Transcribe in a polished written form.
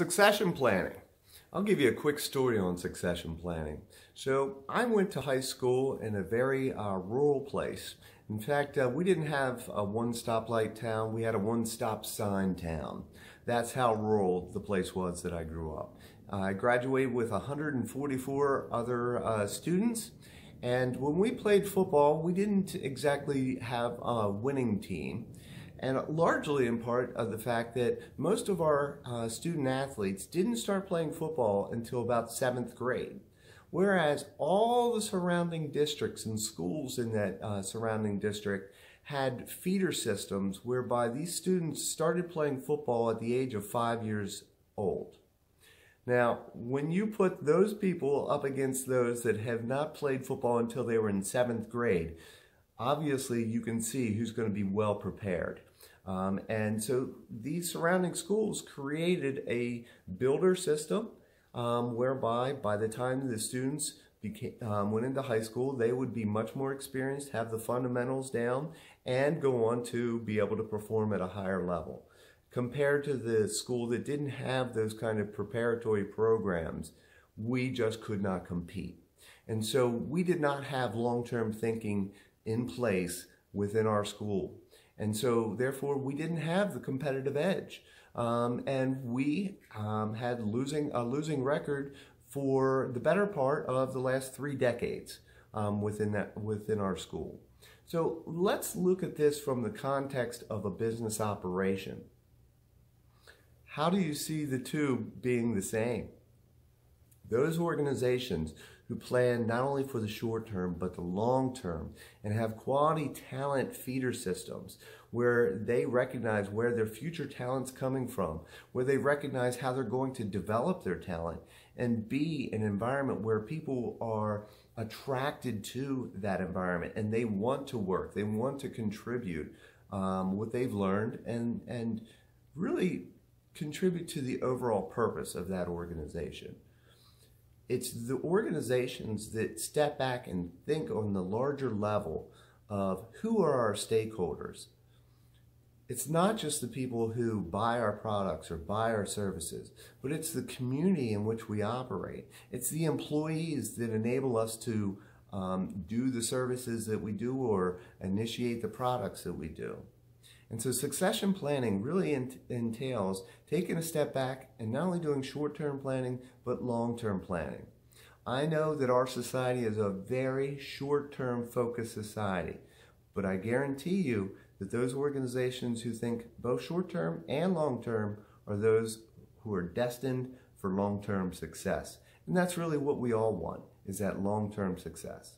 Succession planning. I'll give you a quick story on succession planning. So I went to high school in a very rural place. In fact, we didn't have a one-stoplight town. We had a one-stop sign town. That's how rural the place was that I grew up. I graduated with 144 other students. And when we played football, we didn't exactly have a winning team. And largely in part of the fact that most of our student athletes didn't start playing football until about 7th grade. Whereas all the surrounding districts and schools in that surrounding district had feeder systems whereby these students started playing football at the age of 5 years old. Now, when you put those people up against those that have not played football until they were in 7th grade, obviously you can see who's going to be well prepared. And so these surrounding schools created a builder system whereby by the time the students went into high school, they would be much more experienced, have the fundamentals down, and go on to be able to perform at a higher level. Compared to the school that didn't have those kind of preparatory programs, we just could not compete. And so we did not have long-term thinking in place within our school. And so, therefore, we didn't have the competitive edge. And we had a losing record for the better part of the last 3 decades within our school. So let's look at this from the context of a business operation. How do you see the two being the same? Those organizations who plan not only for the short term, but the long term, and have quality talent feeder systems where they recognize where their future talent's coming from, where they recognize how they're going to develop their talent, and be an environment where people are attracted to that environment and they want to work, they want to contribute what they've learned and really contribute to the overall purpose of that organization. It's the organizations that step back and think on the larger level of who are our stakeholders. It's not just the people who buy our products or buy our services, but it's the community in which we operate. It's the employees that enable us to do the services that we do or initiate the products that we do. And so succession planning really entails taking a step back and not only doing short-term planning, but long-term planning. I know that our society is a very short-term focused society, but I guarantee you that those organizations who think both short-term and long-term are those who are destined for long-term success. And that's really what we all want, is that long-term success.